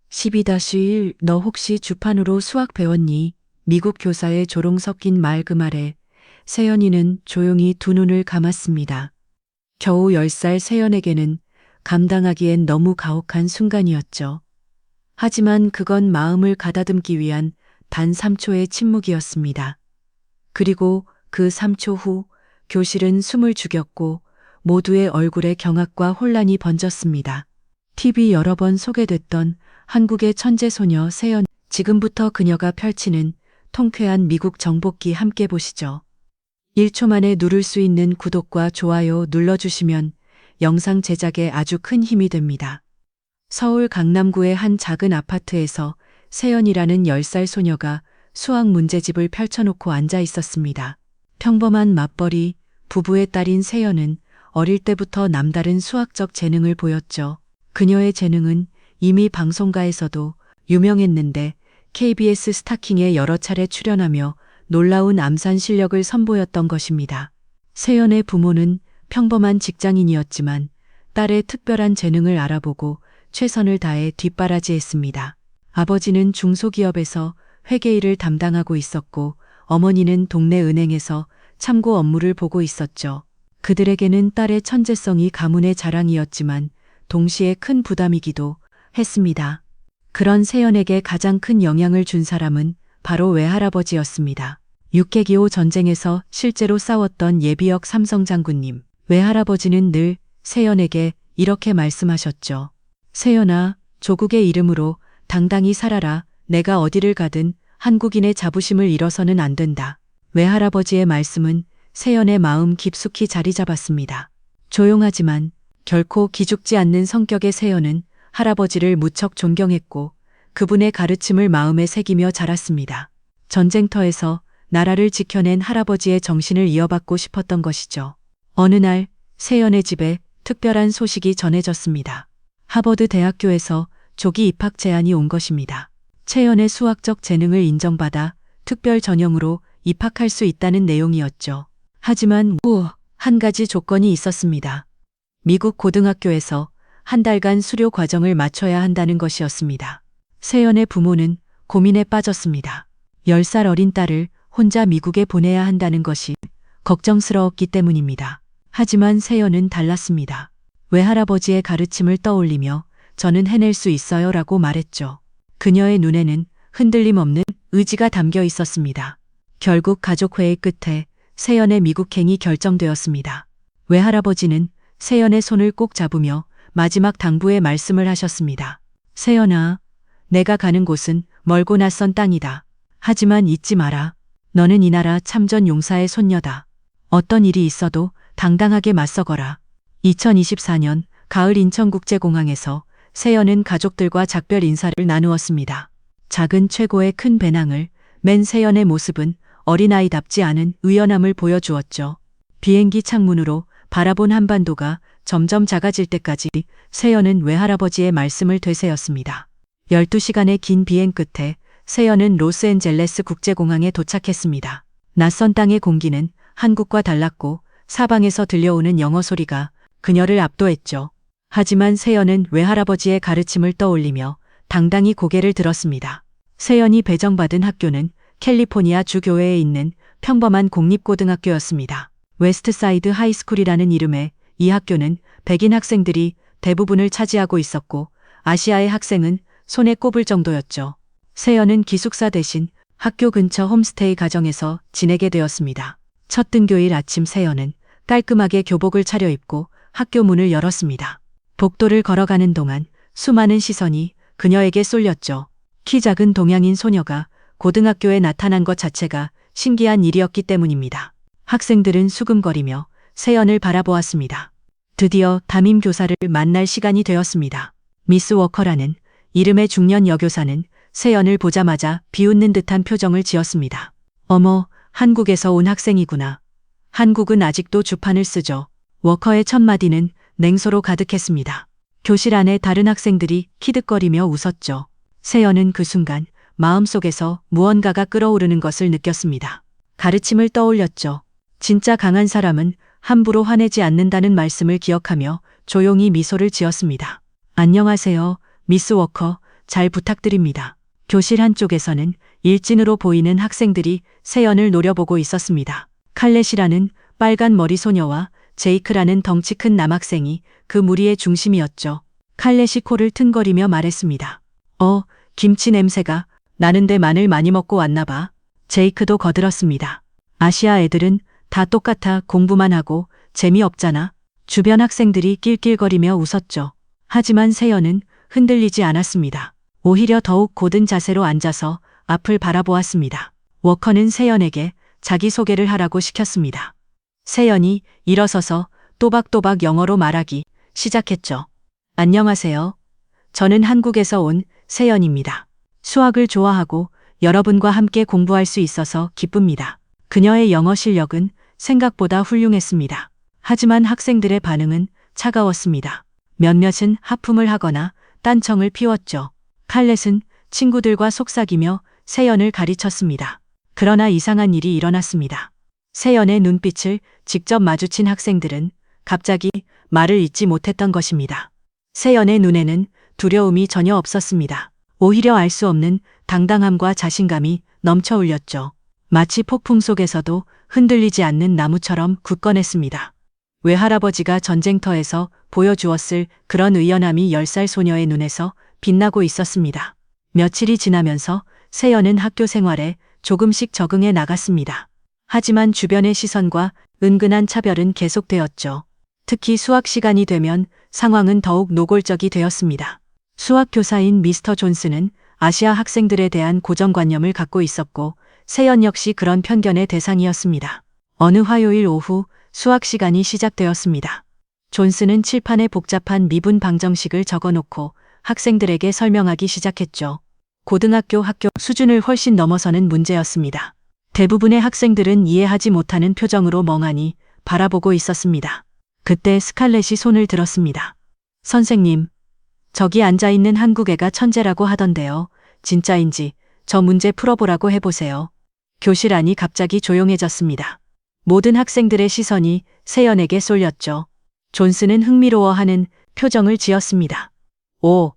12-1 너 혹시 주판으로 수학 배웠니? 미국 교사의 조롱 섞인 말 그 말에 세연이는 조용히 두 눈을 감았습니다. 겨우 10살 세연에게는 감당하기엔 너무 가혹한 순간이었죠. 하지만 그건 마음을 가다듬기 위한 단 3초의 침묵이었습니다. 그리고 그 3초 후 교실은 숨을 죽였고 모두의 얼굴에 경악과 혼란이 번졌습니다. TV 여러 번 소개됐던 한국의 천재소녀 세연, 지금부터 그녀가 펼치는 통쾌한 미국 정복기 함께 보시죠. 1초 만에 누를 수 있는 구독과 좋아요 눌러주시면 영상 제작에 아주 큰 힘이 됩니다. 서울 강남구의 한 작은 아파트에서 세연이라는 10살 소녀가 수학 문제집을 펼쳐놓고 앉아 있었습니다. 평범한 맞벌이 부부의 딸인 세연은 어릴 때부터 남다른 수학적 재능을 보였죠. 그녀의 재능은 이미 방송가에서도 유명했는데 KBS 스타킹에 여러 차례 출연하며 놀라운 암산 실력을 선보였던 것입니다. 세연의 부모는 평범한 직장인이었지만 딸의 특별한 재능을 알아보고 최선을 다해 뒷바라지했습니다. 아버지는 중소기업에서 회계일을 담당하고 있었고 어머니는 동네 은행에서 참고 업무를 보고 있었죠. 그들에게는 딸의 천재성이 가문의 자랑이었지만 동시에 큰 부담이기도 했습니다. 그런 세연에게 가장 큰 영향을 준 사람은 바로 외할아버지였습니다. 6.25 전쟁에서 실제로 싸웠던 예비역 삼성 장군님. 외할아버지는 늘 세연에게 이렇게 말씀하셨죠. 세연아, 조국의 이름으로 당당히 살아라. 내가 어디를 가든 한국인의 자부심을 잃어서는 안 된다. 외할아버지의 말씀은 세연의 마음 깊숙이 자리 잡았습니다. 조용하지만 결코 기죽지 않는 성격의 세연은 할아버지를 무척 존경했고 그분의 가르침을 마음에 새기며 자랐습니다. 전쟁터에서 나라를 지켜낸 할아버지의 정신을 이어받고 싶었던 것이죠. 어느 날 세연의 집에 특별한 소식이 전해졌습니다. 하버드 대학교에서 조기 입학 제안이 온 것입니다. 세연의 수학적 재능을 인정받아 특별 전형으로 입학할 수 있다는 내용이었죠. 하지만 한 가지 조건이 있었습니다. 미국 고등학교에서 한 달간 수료 과정을 마쳐야 한다는 것이었습니다. 세연의 부모는 고민에 빠졌습니다. 10살 어린 딸을 혼자 미국에 보내야 한다는 것이 걱정스러웠기 때문입니다. 하지만 세연은 달랐습니다. 외할아버지의 가르침을 떠올리며 저는 해낼 수 있어요 라고 말했죠. 그녀의 눈에는 흔들림 없는 의지가 담겨 있었습니다. 결국 가족회의 끝에 세연의 미국행이 결정되었습니다. 외할아버지는 세연의 손을 꼭 잡으며 마지막 당부의 말씀을 하셨습니다. 세연아, 내가 가는 곳은 멀고 낯선 땅이다. 하지만 잊지 마라. 너는 이 나라 참전 용사의 손녀다. 어떤 일이 있어도 당당하게 맞서거라. 2024년 가을 인천국제공항에서 세연은 가족들과 작별 인사를 나누었습니다. 작은 최고의 큰 배낭을 맨 세연의 모습은 어린아이답지 않은 의연함을 보여주었죠. 비행기 창문으로 바라본 한반도가 점점 작아질 때까지 세연은 외할아버지의 말씀을 되새었습니다. 12시간의 긴 비행 끝에 세연은 로스앤젤레스 국제공항에 도착했습니다. 낯선 땅의 공기는 한국과 달랐고 사방에서 들려오는 영어 소리가 그녀를 압도했죠. 하지만 세연은 외할아버지의 가르침을 떠올리며 당당히 고개를 들었습니다. 세연이 배정받은 학교는 캘리포니아 주 교외에 있는 평범한 공립고등학교였습니다. 웨스트사이드 하이스쿨이라는 이름의 이 학교는 백인 학생들이 대부분을 차지하고 있었고 아시아의 학생은 손에 꼽을 정도였죠. 세연은 기숙사 대신 학교 근처 홈스테이 가정에서 지내게 되었습니다. 첫 등교일 아침 세연은 깔끔하게 교복을 차려입고 학교 문을 열었습니다. 복도를 걸어가는 동안 수많은 시선이 그녀에게 쏠렸죠. 키 작은 동양인 소녀가 고등학교에 나타난 것 자체가 신기한 일이었기 때문입니다. 학생들은 수금거리며 세연을 바라보았습니다. 드디어 담임 교사를 만날 시간이 되었습니다. 미스 워커라는 이름의 중년 여교사는 세연을 보자마자 비웃는 듯한 표정을 지었습니다. 어머, 한국에서 온 학생이구나. 한국은 아직도 주판을 쓰죠. 워커의 첫 마디는 냉소로 가득했습니다. 교실 안에 다른 학생들이 키득거리며 웃었죠. 세연은 그 순간 마음속에서 무언가가 끓어오르는 것을 느꼈습니다. 가르침을 떠올렸죠. 진짜 강한 사람은 함부로 화내지 않는다는 말씀을 기억하며 조용히 미소를 지었습니다. 안녕하세요, 미스 워커. 잘 부탁드립니다. 교실 한쪽에서는 일진으로 보이는 학생들이 세연을 노려보고 있었습니다. 칼렛이라는 빨간 머리 소녀와 제이크라는 덩치 큰 남학생이 그 무리의 중심이었죠. 칼렛이 코를 튼거리며 말했습니다. 김치 냄새가 나는데 마늘 많이 먹고 왔나 봐. 제이크도 거들었습니다. 아시아 애들은 다 똑같아 공부만 하고 재미없잖아. 주변 학생들이 낄낄거리며 웃었죠. 하지만 세연은 흔들리지 않았습니다. 오히려 더욱 곧은 자세로 앉아서 앞을 바라보았습니다. 워커는 세연에게 자기소개를 하라고 시켰습니다. 세연이 일어서서 또박또박 영어로 말하기 시작했죠. 안녕하세요. 저는 한국에서 온 세연입니다. 수학을 좋아하고 여러분과 함께 공부할 수 있어서 기쁩니다. 그녀의 영어 실력은 생각보다 훌륭했습니다. 하지만 학생들의 반응은 차가웠습니다. 몇몇은 하품을 하거나 딴청을 피웠죠. 칼렛은 친구들과 속삭이며 세연을 가르쳤습니다. 그러나 이상한 일이 일어났습니다. 세연의 눈빛을 직접 마주친 학생들은 갑자기 말을 잇지 못했던 것입니다. 세연의 눈에는 두려움이 전혀 없었습니다. 오히려 알 수 없는 당당함과 자신감이 넘쳐 흘렸죠. 마치 폭풍 속에서도 흔들리지 않는 나무처럼 굳건했습니다. 외할아버지가 전쟁터에서 보여주었을 그런 의연함이 10살 소녀의 눈에서 빛나고 있었습니다. 며칠이 지나면서 세연은 학교 생활에 조금씩 적응해 나갔습니다. 하지만 주변의 시선과 은근한 차별은 계속되었죠. 특히 수학 시간이 되면 상황은 더욱 노골적이 되었습니다. 수학 교사인 미스터 존스는 아시아 학생들에 대한 고정관념을 갖고 있었고 세연 역시 그런 편견의 대상이었습니다. 어느 화요일 오후 수학 시간이 시작되었습니다. 존스는 칠판에 복잡한 미분 방정식을 적어놓고 학생들에게 설명하기 시작했죠. 고등학교 학교 수준을 훨씬 넘어서는 문제였습니다. 대부분의 학생들은 이해하지 못하는 표정으로 멍하니 바라보고 있었습니다. 그때 스칼렛이 손을 들었습니다. 선생님, 저기 앉아있는 한국 애가 천재라고 하던데요. 진짜인지 저 문제 풀어보라고 해보세요. 교실 안이 갑자기 조용해졌습니다. 모든 학생들의 시선이 세연에게 쏠렸죠. 존스는 흥미로워하는 표정을 지었습니다. 오,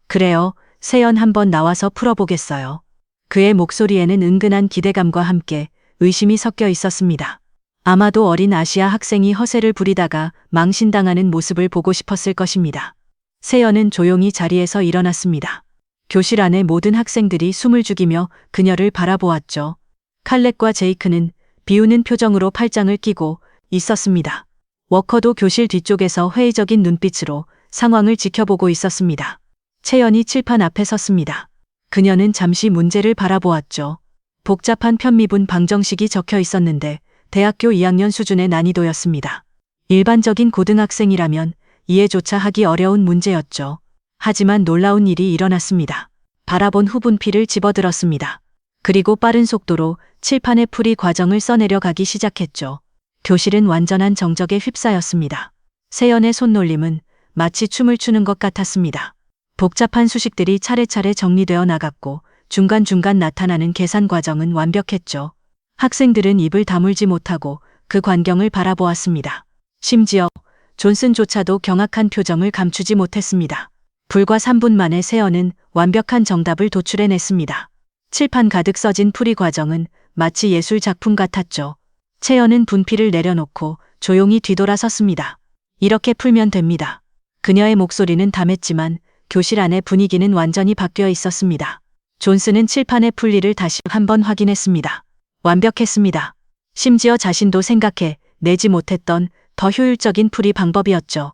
그래요. 세연 한번 나와서 풀어보겠어요. 그의 목소리에는 은근한 기대감과 함께 의심이 섞여 있었습니다. 아마도 어린 아시아 학생이 허세를 부리다가 망신당하는 모습을 보고 싶었을 것입니다. 세연은 조용히 자리에서 일어났습니다. 교실 안의 모든 학생들이 숨을 죽이며 그녀를 바라보았죠. 칼렛과 제이크는 비우는 표정으로 팔짱을 끼고 있었습니다. 워커도 교실 뒤쪽에서 회의적인 눈빛으로 상황을 지켜보고 있었습니다. 채연이 칠판 앞에 섰습니다. 그녀는 잠시 문제를 바라보았죠. 복잡한 편미분 방정식이 적혀 있었는데 대학교 2학년 수준의 난이도였습니다. 일반적인 고등학생이라면 이해조차 하기 어려운 문제였죠. 하지만 놀라운 일이 일어났습니다. 바라본 후 분필을 집어들었습니다. 그리고 빠른 속도로 칠판의 풀이 과정을 써내려 가기 시작했죠. 교실은 완전한 정적에 휩싸였습니다. 세연의 손놀림은 마치 춤을 추는 것 같았습니다. 복잡한 수식들이 차례차례 정리되어 나갔고 중간중간 나타나는 계산 과정은 완벽했죠. 학생들은 입을 다물지 못하고 그 광경을 바라보았습니다. 심지어 존슨조차도 경악한 표정을 감추지 못했습니다. 불과 3분 만에 세연은 완벽한 정답을 도출해냈습니다. 칠판 가득 써진 풀이 과정은 마치 예술 작품 같았죠. 채연은 분필을 내려놓고 조용히 뒤돌아섰습니다. 이렇게 풀면 됩니다. 그녀의 목소리는 담했지만 교실 안의 분위기는 완전히 바뀌어 있었습니다. 존스는 칠판의 풀리를 다시 한번 확인했습니다. 완벽했습니다. 심지어 자신도 생각해 내지 못했던 더 효율적인 풀이 방법이었죠.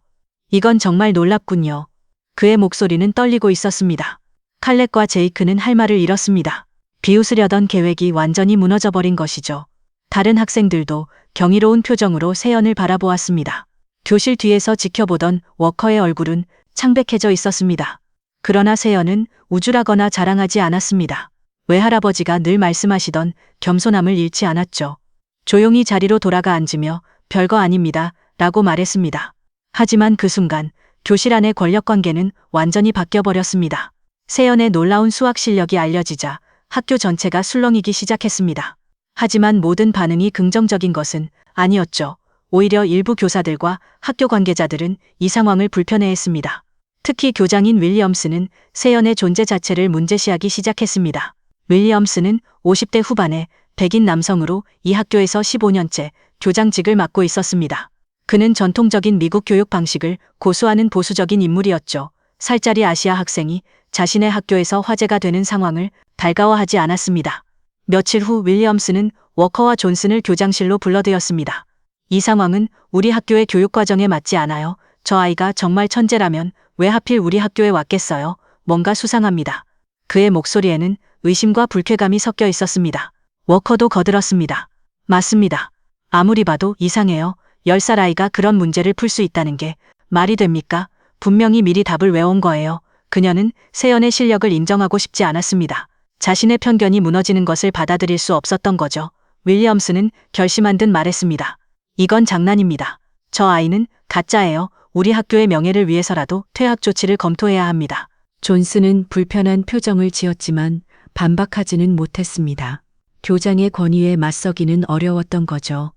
이건 정말 놀랍군요. 그의 목소리는 떨리고 있었습니다. 칼렛과 제이크는 할 말을 잃었습니다. 비웃으려던 계획이 완전히 무너져버린 것이죠. 다른 학생들도 경이로운 표정으로 세연을 바라보았습니다. 교실 뒤에서 지켜보던 워커의 얼굴은 창백해져 있었습니다. 그러나 세연은 우쭐하거나 자랑하지 않았습니다. 외할아버지가 늘 말씀하시던 겸손함을 잃지 않았죠. 조용히 자리로 돌아가 앉으며 별거 아닙니다 라고 말했습니다. 하지만 그 순간 교실 안의 권력관계는 완전히 바뀌어버렸습니다. 세연의 놀라운 수학 실력이 알려지자 학교 전체가 술렁이기 시작했습니다. 하지만 모든 반응이 긍정적인 것은 아니었죠. 오히려 일부 교사들과 학교 관계자들은 이 상황을 불편해했습니다. 특히 교장인 윌리엄스는 세연의 존재 자체를 문제시하기 시작했습니다. 윌리엄스는 50대 후반에 백인 남성으로 이 학교에서 15년째 교장직을 맡고 있었습니다. 그는 전통적인 미국 교육 방식을 고수하는 보수적인 인물이었죠. 살짜리 아시아 학생이 자신의 학교에서 화제가 되는 상황을 달가워하지 않았습니다. 며칠 후 윌리엄스는 워커와 존슨을 교장실로 불러들였습니다. 이 상황은 우리 학교의 교육과정에 맞지 않아요. 저 아이가 정말 천재라면 왜 하필 우리 학교에 왔겠어요? 뭔가 수상합니다. 그의 목소리에는 의심과 불쾌감이 섞여 있었습니다. 워커도 거들었습니다. 맞습니다. 아무리 봐도 이상해요. 10살 아이가 그런 문제를 풀 수 있다는 게 말이 됩니까? 분명히 미리 답을 외운 거예요. 그녀는 세연의 실력을 인정하고 싶지 않았습니다. 자신의 편견이 무너지는 것을 받아들일 수 없었던 거죠. 윌리엄스는 결심한 듯 말했습니다. 이건 장난입니다. 저 아이는 가짜예요. 우리 학교의 명예를 위해서라도 퇴학 조치를 검토해야 합니다. 존슨은 불편한 표정을 지었지만 반박하지는 못했습니다. 교장의 권위에 맞서기는 어려웠던 거죠.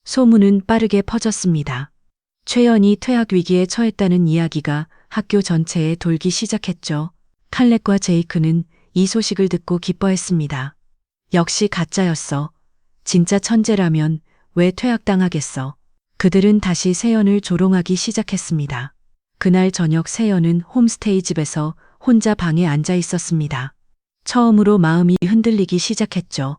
소문은 빠르게 퍼졌습니다. 최연이 퇴학 위기에 처했다는 이야기가 학교 전체에 돌기 시작했죠. 칼렛과 제이크는 이 소식을 듣고 기뻐했습니다. 역시 가짜였어. 진짜 천재라면 왜 퇴학당하겠어. 그들은 다시 세연을 조롱하기 시작했습니다. 그날 저녁 세연은 홈스테이 집에서 혼자 방에 앉아 있었습니다. 처음으로 마음이 흔들리기 시작했죠.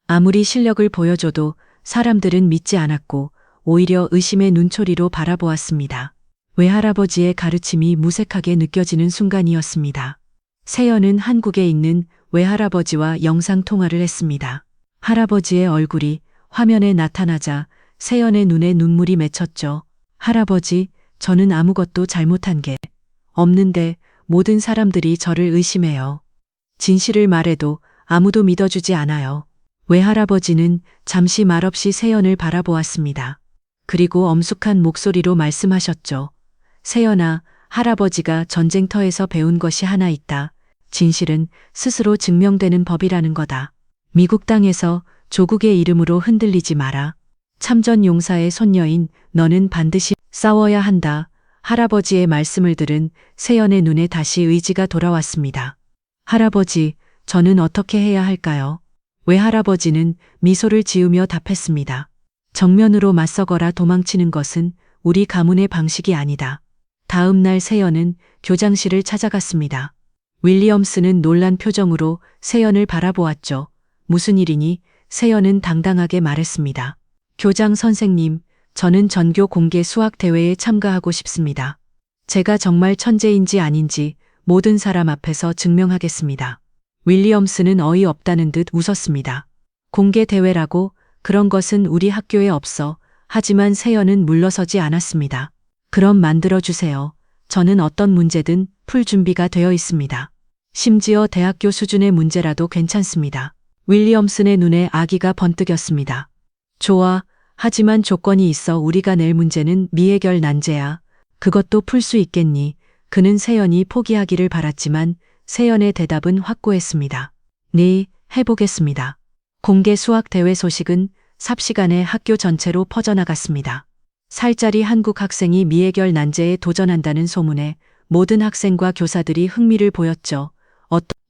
아무리 실력을 보여줘도 사람들은 믿지 않았고 오히려 의심의 눈초리로 바라보았습니다. 외할아버지의 가르침이 무색하게 느껴지는 순간이었습니다. 세연은 한국에 있는 외할아버지와 영상통화를 했습니다. 할아버지의 얼굴이 화면에 나타나자 세연의 눈에 눈물이 맺혔죠. 할아버지, 저는 아무것도 잘못한 게 없는데 모든 사람들이 저를 의심해요. 진실을 말해도 아무도 믿어주지 않아요. 외할아버지는 잠시 말없이 세연을 바라보았습니다. 그리고 엄숙한 목소리로 말씀하셨죠. 세연아, 할아버지가 전쟁터에서 배운 것이 하나 있다. 진실은 스스로 증명되는 법이라는 거다. 미국 땅에서 조국의 이름으로 흔들리지 마라. 참전 용사의 손녀인 너는 반드시 싸워야 한다. 할아버지의 말씀을 들은 세연의 눈에 다시 의지가 돌아왔습니다. 할아버지, 저는 어떻게 해야 할까요? 외할아버지는 미소를 지으며 답했습니다. 정면으로 맞서거라. 도망치는 것은 우리 가문의 방식이 아니다. 다음 날 세연은 교장실을 찾아갔습니다. 윌리엄스는 놀란 표정으로 세연을 바라보았죠. 무슨 일이니? 세연은 당당하게 말했습니다. 교장 선생님, 저는 전교 공개 수학 대회에 참가하고 싶습니다. 제가 정말 천재인지 아닌지 모든 사람 앞에서 증명하겠습니다. 윌리엄스는 어이없다는 듯 웃었습니다. 공개 대회라고? 그런 것은 우리 학교에 없어. 하지만 세연은 물러서지 않았습니다. 그럼 만들어주세요. 저는 어떤 문제든 풀 준비가 되어 있습니다. 심지어 대학교 수준의 문제라도 괜찮습니다. 윌리엄슨의 눈에 아기가 번뜩였습니다. 좋아. 하지만 조건이 있어. 우리가 낼 문제는 미해결 난제야. 그것도 풀 수 있겠니? 그는 세연이 포기하기를 바랐지만 세연의 대답은 확고했습니다. 네, 해보겠습니다. 공개 수학 대회 소식은 삽시간에 학교 전체로 퍼져나갔습니다. 살짜리 한국 학생이 미해결 난제에 도전한다는 소문에 모든 학생과 교사들이 흥미를 보였죠.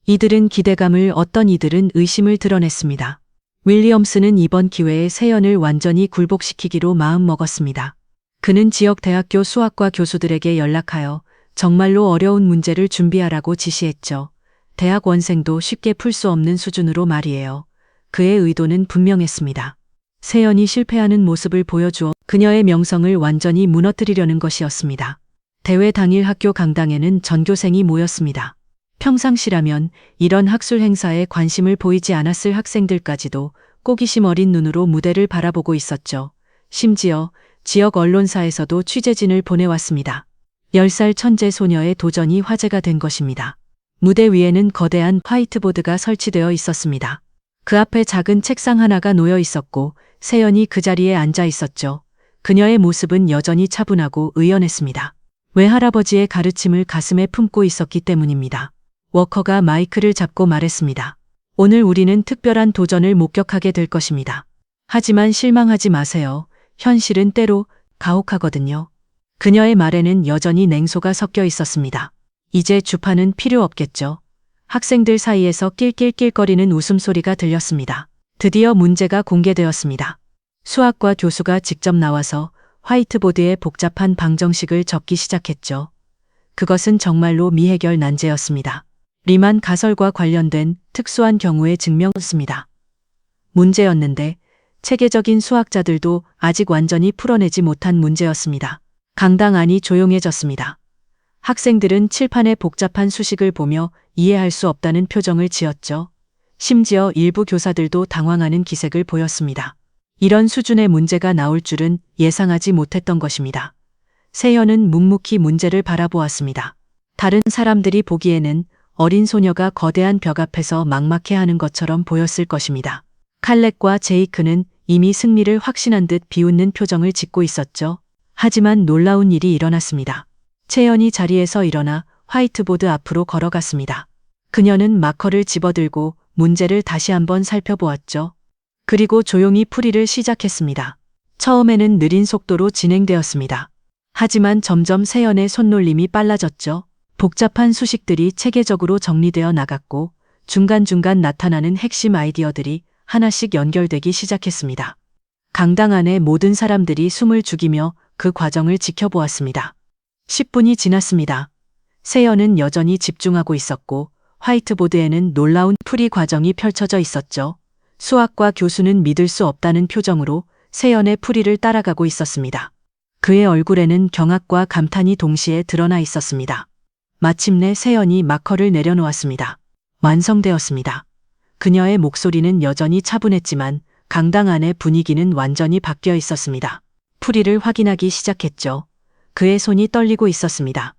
이들은 기대감을, 어떤 이들은 의심을 드러냈습니다. 윌리엄스는 이번 기회에 세연을 완전히 굴복시키기로 마음먹었습니다. 그는 지역 대학교 수학과 교수들에게 연락하여 정말로 어려운 문제를 준비하라고 지시했죠. 대학 원생도 쉽게 풀 수 없는 수준으로 말이에요. 그의 의도는 분명했습니다. 세연이 실패하는 모습을 보여주어 그녀의 명성을 완전히 무너뜨리려는 것이었습니다. 대회 당일 학교 강당에는 전교생이 모였습니다. 평상시라면 이런 학술 행사에 관심을 보이지 않았을 학생들까지도 호기심 어린 눈으로 무대를 바라보고 있었죠. 심지어 지역 언론사에서도 취재진을 보내왔습니다. 10살 천재 소녀의 도전이 화제가 된 것입니다. 무대 위에는 거대한 화이트보드가 설치되어 있었습니다. 그 앞에 작은 책상 하나가 놓여 있었고 세연이 그 자리에 앉아 있었죠. 그녀의 모습은 여전히 차분하고 의연했습니다. 외할아버지의 가르침을 가슴에 품고 있었기 때문입니다. 워커가 마이크를 잡고 말했습니다. 오늘 우리는 특별한 도전을 목격하게 될 것입니다. 하지만 실망하지 마세요. 현실은 때로 가혹하거든요. 그녀의 말에는 여전히 냉소가 섞여 있었습니다. 이제 주파는 필요 없겠죠. 학생들 사이에서 낄낄낄거리는 웃음소리가 들렸습니다. 드디어 문제가 공개되었습니다. 수학과 교수가 직접 나와서 화이트보드에 복잡한 방정식을 적기 시작했죠. 그것은 정말로 미해결 난제였습니다. 리만 가설과 관련된 특수한 경우의 증명이었습니다. 문제였는데 체계적인 수학자들도 아직 완전히 풀어내지 못한 문제였습니다. 강당 안이 조용해졌습니다. 학생들은 칠판의 복잡한 수식을 보며 이해할 수 없다는 표정을 지었죠. 심지어 일부 교사들도 당황하는 기색을 보였습니다. 이런 수준의 문제가 나올 줄은 예상하지 못했던 것입니다. 세연은 묵묵히 문제를 바라보았습니다. 다른 사람들이 보기에는 어린 소녀가 거대한 벽 앞에서 막막해하는 것처럼 보였을 것입니다. 칼렛과 제이크는 이미 승리를 확신한 듯 비웃는 표정을 짓고 있었죠. 하지만 놀라운 일이 일어났습니다. 채연이 자리에서 일어나 화이트보드 앞으로 걸어갔습니다. 그녀는 마커를 집어들고 문제를 다시 한번 살펴보았죠. 그리고 조용히 풀이를 시작했습니다. 처음에는 느린 속도로 진행되었습니다. 하지만 점점 세연의 손놀림이 빨라졌죠. 복잡한 수식들이 체계적으로 정리되어 나갔고 중간중간 나타나는 핵심 아이디어들이 하나씩 연결되기 시작했습니다. 강당 안의 모든 사람들이 숨을 죽이며 그 과정을 지켜보았습니다. 10분이 지났습니다. 세연은 여전히 집중하고 있었고 화이트보드에는 놀라운 풀이 과정이 펼쳐져 있었죠. 수학과 교수는 믿을 수 없다는 표정으로 세연의 풀이를 따라가고 있었습니다. 그의 얼굴에는 경악과 감탄이 동시에 드러나 있었습니다. 마침내 세연이 마커를 내려놓았습니다. 완성되었습니다. 그녀의 목소리는 여전히 차분했지만 강당 안의 분위기는 완전히 바뀌어 있었습니다. 풀이를 확인하기 시작했죠. 그의 손이 떨리고 있었습니다.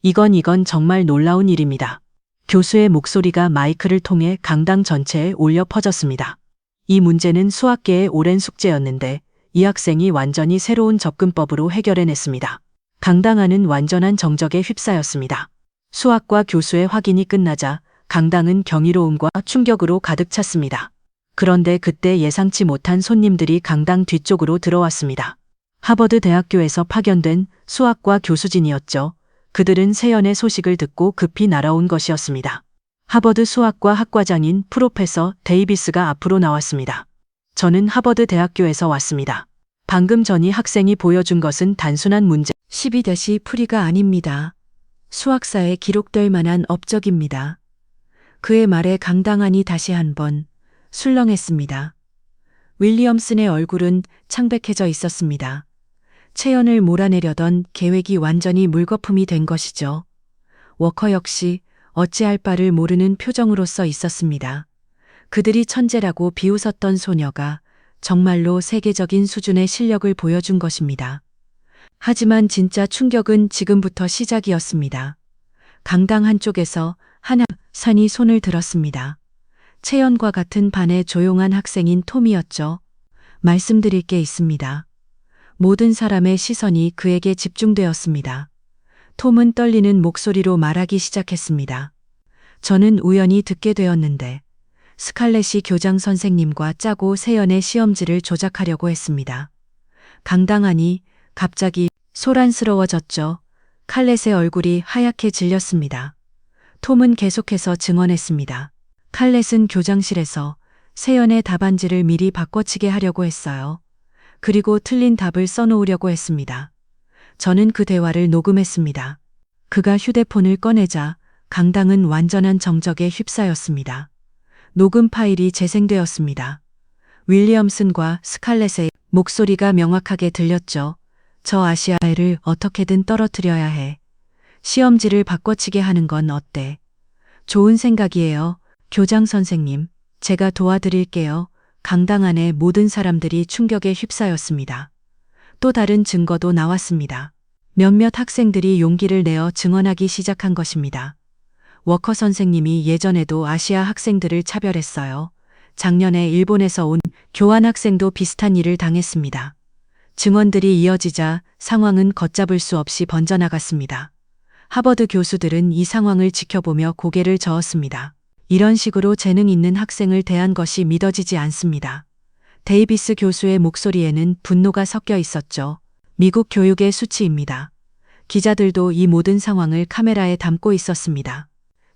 이건 정말 놀라운 일입니다. 교수의 목소리가 마이크를 통해 강당 전체에 울려 퍼졌습니다. 이 문제는 수학계의 오랜 숙제였는데 이 학생이 완전히 새로운 접근법으로 해결해냈습니다. 강당 안은 완전한 정적에 휩싸였습니다. 수학과 교수의 확인이 끝나자 강당은 경이로움과 충격으로 가득 찼습니다. 그런데 그때 예상치 못한 손님들이 강당 뒤쪽으로 들어왔습니다. 하버드 대학교에서 파견된 수학과 교수진이었죠. 그들은 세연의 소식을 듣고 급히 날아온 것이었습니다. 하버드 수학과 학과장인 프로페서 데이비스가 앞으로 나왔습니다. 저는 하버드 대학교에서 왔습니다. 방금 전이 학생이 보여준 것은 단순한 문제 12- 풀이가 아닙니다. 수학사에 기록될 만한 업적입니다. 그의 말에 강당 안이 다시 한번 술렁했습니다. 윌리엄슨의 얼굴은 창백해져 있었습니다. 채연을 몰아내려던 계획이 완전히 물거품이 된 것이죠. 워커 역시 어찌할 바를 모르는 표정으로 써 있었습니다. 그들이 천재라고 비웃었던 소녀가 정말로 세계적인 수준의 실력을 보여준 것입니다. 하지만 진짜 충격은 지금부터 시작이었습니다. 강당 한쪽에서 한 학생이 손을 들었습니다. 채연과 같은 반의 조용한 학생인 톰이었죠. 말씀드릴 게 있습니다. 모든 사람의 시선이 그에게 집중되었습니다. 톰은 떨리는 목소리로 말하기 시작했습니다. 저는 우연히 듣게 되었는데 스칼렛이 교장 선생님과 짜고 세연의 시험지를 조작하려고 했습니다. 강당 안이 갑자기 소란스러워졌죠. 칼렛의 얼굴이 하얗게 질렸습니다. 톰은 계속해서 증언했습니다. 칼렛은 교장실에서 세연의 답안지를 미리 바꿔치게 하려고 했어요. 그리고 틀린 답을 써놓으려고 했습니다. 저는 그 대화를 녹음했습니다. 그가 휴대폰을 꺼내자 강당은 완전한 정적에 휩싸였습니다. 녹음 파일이 재생되었습니다. 윌리엄슨과 스칼렛의 목소리가 명확하게 들렸죠. 저 아시아애를 어떻게든 떨어뜨려야 해. 시험지를 바꿔치게 하는 건 어때? 좋은 생각이에요. 교장 선생님, 제가 도와드릴게요. 강당 안의 모든 사람들이 충격에 휩싸였습니다. 또 다른 증거도 나왔습니다. 몇몇 학생들이 용기를 내어 증언하기 시작한 것입니다. 워커 선생님이 예전에도 아시아 학생들을 차별했어요. 작년에 일본에서 온 교환 학생도 비슷한 일을 당했습니다. 증언들이 이어지자 상황은 걷잡을 수 없이 번져나갔습니다. 하버드 교수들은 이 상황을 지켜보며 고개를 저었습니다. 이런 식으로 재능 있는 학생을 대한 것이 믿어지지 않습니다. 데이비스 교수의 목소리에는 분노가 섞여 있었죠. 미국 교육의 수치입니다. 기자들도 이 모든 상황을 카메라에 담고 있었습니다.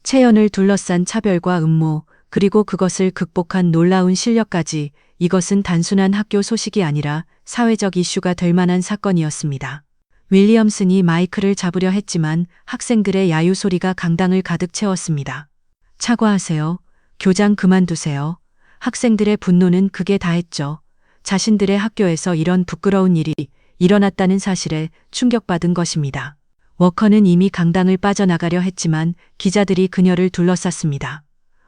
채연을 둘러싼 차별과 음모, 그리고 그것을 극복한 놀라운 실력까지, 이것은 단순한 학교 소식이 아니라 사회적 이슈가 될 만한 사건이었습니다. 윌리엄슨이 마이크를 잡으려 했지만 학생들의 야유 소리가 강당을 가득 채웠습니다. 사과하세요. 교장 그만두세요. 학생들의 분노는 극에 달했죠. 자신들의 학교에서 이런 부끄러운 일이 일어났다는 사실에 충격받은 것입니다. 워커는 이미 강당을 빠져나가려 했지만 기자들이 그녀를 둘러쌌습니다.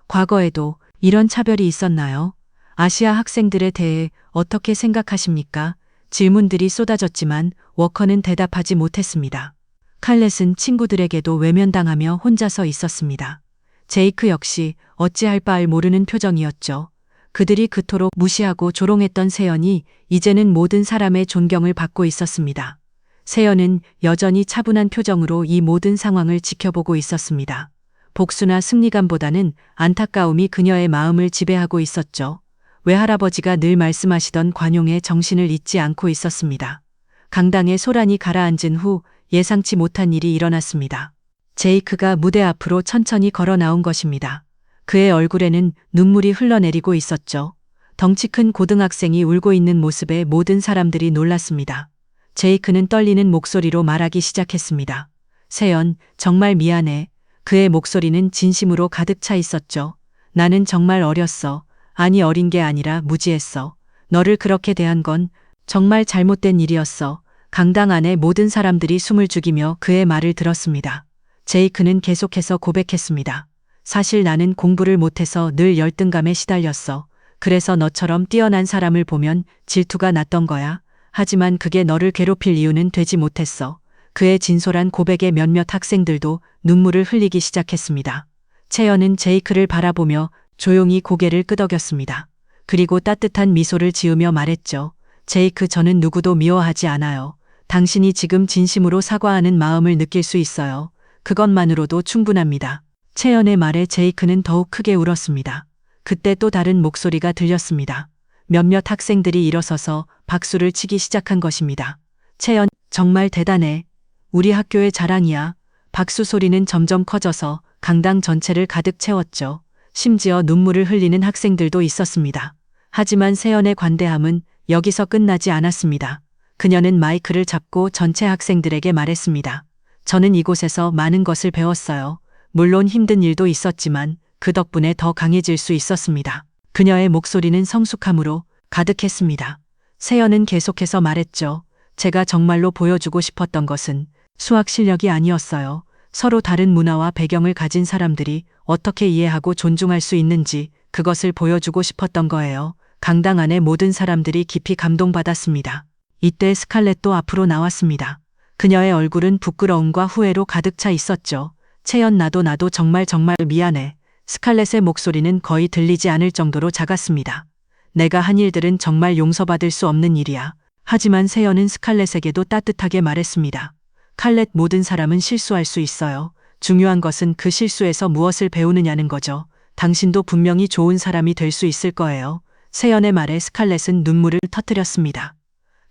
과거에도 이런 차별이 있었나요? 아시아 학생들에 대해 어떻게 생각하십니까? 질문들이 쏟아졌지만 워커는 대답하지 못했습니다. 칼렛은 친구들에게도 외면당하며 혼자 서 있었습니다. 제이크 역시 어찌할 바를 모르는 표정이었죠. 그들이 그토록 무시하고 조롱했던 세연이 이제는 모든 사람의 존경을 받고 있었습니다. 세연은 여전히 차분한 표정으로 이 모든 상황을 지켜보고 있었습니다. 복수나 승리감보다는 안타까움이 그녀의 마음을 지배하고 있었죠. 외할아버지가 늘 말씀하시던 관용의 정신을 잊지 않고 있었습니다. 강당에 소란이 가라앉은 후 예상치 못한 일이 일어났습니다. 제이크가 무대 앞으로 천천히 걸어 나온 것입니다. 그의 얼굴에는 눈물이 흘러내리고 있었죠. 덩치 큰 고등학생이 울고 있는 모습에 모든 사람들이 놀랐습니다. 제이크는 떨리는 목소리로 말하기 시작했습니다. 세연, 정말 미안해. 그의 목소리는 진심으로 가득 차 있었죠. 나는 정말 어렸어. 아니 어린 게 아니라 무지했어. 너를 그렇게 대한 건 정말 잘못된 일이었어. 강당 안에 모든 사람들이 숨을 죽이며 그의 말을 들었습니다. 제이크는 계속해서 고백했습니다. 사실 나는 공부를 못해서 늘 열등감에 시달렸어. 그래서 너처럼 뛰어난 사람을 보면 질투가 났던 거야. 하지만 그게 너를 괴롭힐 이유는 되지 못했어. 그의 진솔한 고백에 몇몇 학생들도 눈물을 흘리기 시작했습니다. 채연은 제이크를 바라보며 조용히 고개를 끄덕였습니다. 그리고 따뜻한 미소를 지으며 말했죠. 제이크, 저는 누구도 미워하지 않아요. 당신이 지금 진심으로 사과하는 마음을 느낄 수 있어요. 그것만으로도 충분합니다. 채연의 말에 제이크는 더욱 크게 울었습니다. 그때 또 다른 목소리가 들렸습니다. 몇몇 학생들이 일어서서 박수를 치기 시작한 것입니다. 채연, 정말 대단해. 우리 학교의 자랑이야. 박수 소리는 점점 커져서 강당 전체를 가득 채웠죠. 심지어 눈물을 흘리는 학생들도 있었습니다. 하지만 세연의 관대함은 여기서 끝나지 않았습니다. 그녀는 마이크를 잡고 전체 학생들에게 말했습니다. 저는 이곳에서 많은 것을 배웠어요. 물론 힘든 일도 있었지만 그 덕분에 더 강해질 수 있었습니다. 그녀의 목소리는 성숙함으로 가득했습니다. 세연은 계속해서 말했죠. 제가 정말로 보여주고 싶었던 것은 수학 실력이 아니었어요. 서로 다른 문화와 배경을 가진 사람들이 어떻게 이해하고 존중할 수 있는지 그것을 보여주고 싶었던 거예요. 강당 안의 모든 사람들이 깊이 감동받았습니다. 이때 스칼렛도 앞으로 나왔습니다. 그녀의 얼굴은 부끄러움과 후회로 가득 차 있었죠. 채연, 나도 정말 미안해. 스칼렛의 목소리는 거의 들리지 않을 정도로 작았습니다. 내가 한 일들은 정말 용서받을 수 없는 일이야. 하지만 세연은 스칼렛에게도 따뜻하게 말했습니다. 칼렛, 모든 사람은 실수할 수 있어요. 중요한 것은 그 실수에서 무엇을 배우느냐는 거죠. 당신도 분명히 좋은 사람이 될 수 있을 거예요. 세연의 말에 스칼렛은 눈물을 터뜨렸습니다.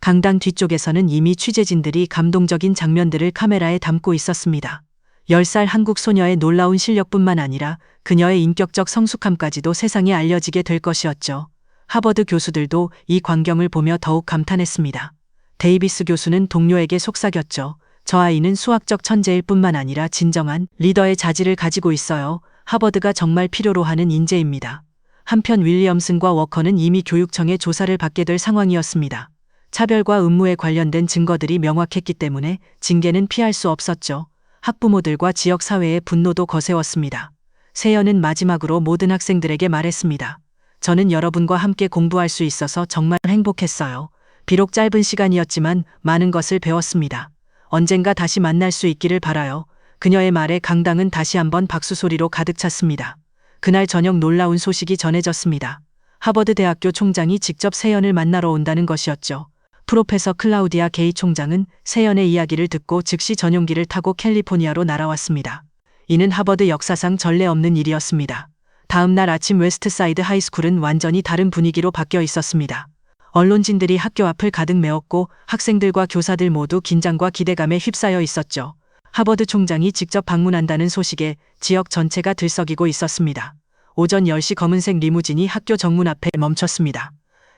강당 뒤쪽에서는 이미 취재진들이 감동적인 장면들을 카메라에 담고 있었습니다. 10살 한국 소녀의 놀라운 실력뿐만 아니라 그녀의 인격적 성숙함까지도 세상에 알려지게 될 것이었죠. 하버드 교수들도 이 광경을 보며 더욱 감탄했습니다. 데이비스 교수는 동료에게 속삭였죠. 저 아이는 수학적 천재일 뿐만 아니라 진정한 리더의 자질을 가지고 있어요. 하버드가 정말 필요로 하는 인재입니다. 한편 윌리엄슨과 워커는 이미 교육청의 조사를 받게 될 상황이었습니다. 차별과 음모에 관련된 증거들이 명확했기 때문에 징계는 피할 수 없었죠. 학부모들과 지역사회의 분노도 거세웠습니다. 세연은 마지막으로 모든 학생들에게 말했습니다. 저는 여러분과 함께 공부할 수 있어서 정말 행복했어요. 비록 짧은 시간이었지만 많은 것을 배웠습니다. 언젠가 다시 만날 수 있기를 바라요. 그녀의 말에 강당은 다시 한번 박수 소리로 가득 찼습니다. 그날 저녁 놀라운 소식이 전해졌습니다. 하버드 대학교 총장이 직접 세연을 만나러 온다는 것이었죠. 프로페서 클라우디아 게이 총장은 세연의 이야기를 듣고 즉시 전용기를 타고 캘리포니아로 날아왔습니다. 이는 하버드 역사상 전례 없는 일이었습니다. 다음 날 아침 웨스트사이드 하이스쿨은 완전히 다른 분위기로 바뀌어 있었습니다. 언론진들이 학교 앞을 가득 메웠고 학생들과 교사들 모두 긴장과 기대감에 휩싸여 있었죠. 하버드 총장이 직접 방문한다는 소식에 지역 전체가 들썩이고 있었습니다. 오전 10시 검은색 리무진이 학교 정문 앞에 멈췄습니다.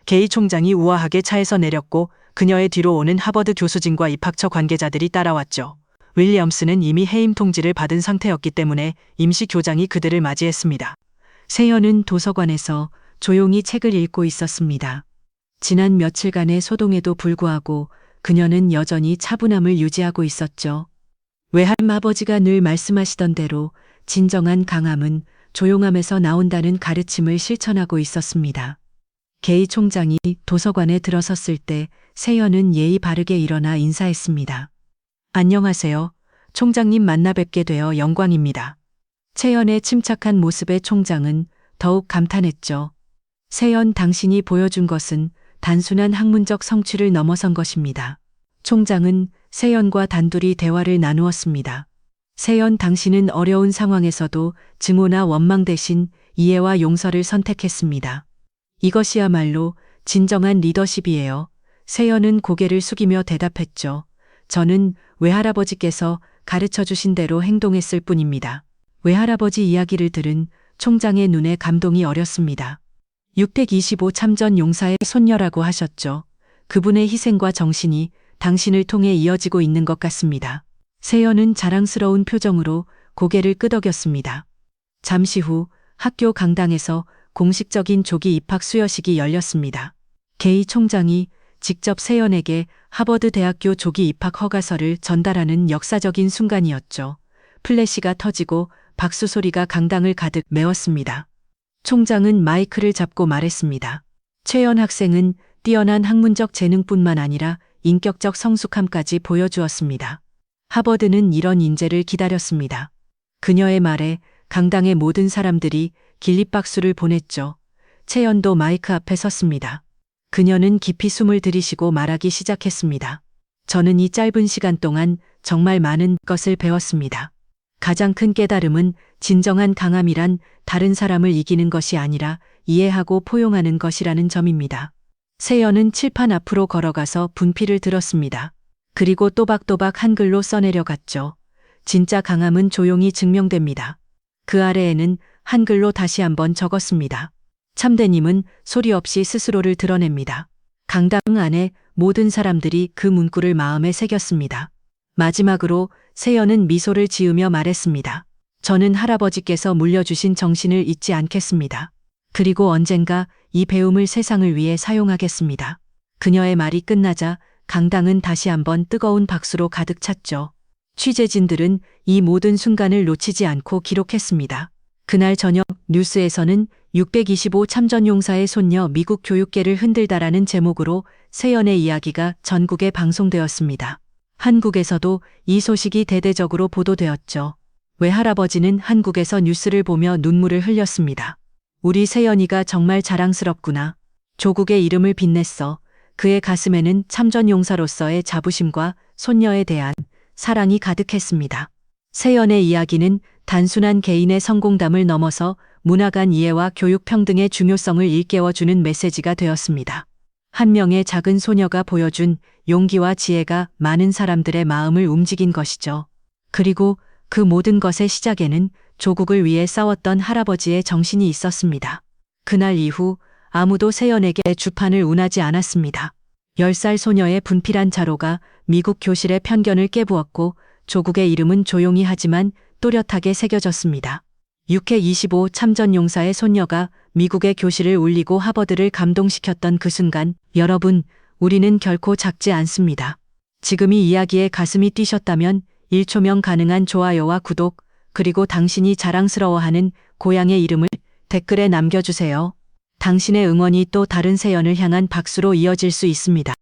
게이 총장이 우아하게 차에서 내렸고 그녀의 뒤로 오는 하버드 교수진과 입학처 관계자들이 따라왔죠. 윌리엄스는 이미 해임 통지를 받은 상태였기 때문에 임시 교장이 그들을 맞이했습니다. 세연은 도서관에서 조용히 책을 읽고 있었습니다. 지난 며칠간의 소동에도 불구하고 그녀는 여전히 차분함을 유지하고 있었죠. 외할아버지가 늘 말씀하시던 대로 진정한 강함은 조용함에서 나온다는 가르침을 실천하고 있었습니다. 게이 총장이 도서관에 들어섰을 때 세연은 예의 바르게 일어나 인사했습니다. 안녕하세요. 총장님 만나 뵙게 되어 영광입니다. 세연의 침착한 모습에 총장은 더욱 감탄했죠. 세연, 당신이 보여준 것은 단순한 학문적 성취를 넘어선 것입니다. 총장은 세연과 단둘이 대화를 나누었습니다. 세연, 당신은 어려운 상황에서도 증오나 원망 대신 이해와 용서를 선택했습니다. 이것이야말로 진정한 리더십이에요. 세연은 고개를 숙이며 대답했죠. 저는 외할아버지께서 가르쳐 주신 대로 행동했을 뿐입니다. 외할아버지 이야기를 들은 총장의 눈에 감동이 어렸습니다. 625 참전 용사의 손녀라고 하셨죠. 그분의 희생과 정신이 당신을 통해 이어지고 있는 것 같습니다. 세연은 자랑스러운 표정으로 고개를 끄덕였습니다. 잠시 후 학교 강당에서 공식적인 조기 입학 수여식이 열렸습니다. 게이 총장이 직접 세연에게 하버드 대학교 조기 입학 허가서를 전달하는 역사적인 순간이었죠. 플래시가 터지고 박수 소리가 강당을 가득 메웠습니다. 총장은 마이크를 잡고 말했습니다. 최연 학생은 뛰어난 학문적 재능뿐만 아니라 인격적 성숙함까지 보여주었습니다. 하버드는 이런 인재를 기다렸습니다. 그녀의 말에 강당의 모든 사람들이 길립박수를 보냈죠. 채연도 마이크 앞에 섰습니다. 그녀는 깊이 숨을 들이쉬고 말하기 시작했습니다. 저는 이 짧은 시간 동안 정말 많은 것을 배웠습니다. 가장 큰 깨달음은 진정한 강함이란 다른 사람을 이기는 것이 아니라 이해하고 포용하는 것이라는 점입니다. 세연은 칠판 앞으로 걸어가서 분필을 들었습니다. 그리고 또박또박 한글로 써내려갔죠. 진짜 강함은 조용히 증명됩니다. 그 아래에는 한글로 다시 한번 적었습니다. 참되님은 소리 없이 스스로를 드러냅니다. 강당 안에 모든 사람들이 그 문구를 마음에 새겼습니다. 마지막으로 세연은 미소를 지으며 말했습니다. 저는 할아버지께서 물려주신 정신을 잊지 않겠습니다. 그리고 언젠가 이 배움을 세상을 위해 사용하겠습니다. 그녀의 말이 끝나자 강당은 다시 한번 뜨거운 박수로 가득 찼죠. 취재진들은 이 모든 순간을 놓치지 않고 기록했습니다. 그날 저녁 뉴스에서는 625 참전용사의 손녀 미국 교육계를 흔들다라는 제목으로 세연의 이야기가 전국에 방송되었습니다. 한국에서도 이 소식이 대대적으로 보도되었죠. 외할아버지는 한국에서 뉴스를 보며 눈물을 흘렸습니다. 우리 세연이가 정말 자랑스럽구나. 조국의 이름을 빛냈어. 그의 가슴에는 참전용사로서의 자부심과 손녀에 대한 사랑이 가득했습니다. 세연의 이야기는 단순한 개인의 성공담을 넘어서 문화 간 이해와 교육 평등의 중요성을 일깨워주는 메시지가 되었습니다. 한 명의 작은 소녀가 보여준 용기와 지혜가 많은 사람들의 마음을 움직인 것이죠. 그리고 그 모든 것의 시작에는 조국을 위해 싸웠던 할아버지의 정신이 있었습니다. 그날 이후 아무도 세연에게 주판을 운하지 않았습니다. 10살 소녀의 분필한 자로가 미국 교실의 편견을 깨부었고 조국의 이름은 조용히 하지만 또렷하게 새겨졌습니다. 625 참전용사의 손녀가 미국의 교실을 울리고 하버드를 감동시켰던 그 순간, 여러분, 우리는 결코 작지 않습니다. 지금 이 이야기에 가슴이 뛰셨다면 1초면 가능한 좋아요와 구독, 그리고 당신이 자랑스러워하는 고향의 이름을 댓글에 남겨주세요. 당신의 응원이 또 다른 세연을 향한 박수로 이어질 수 있습니다.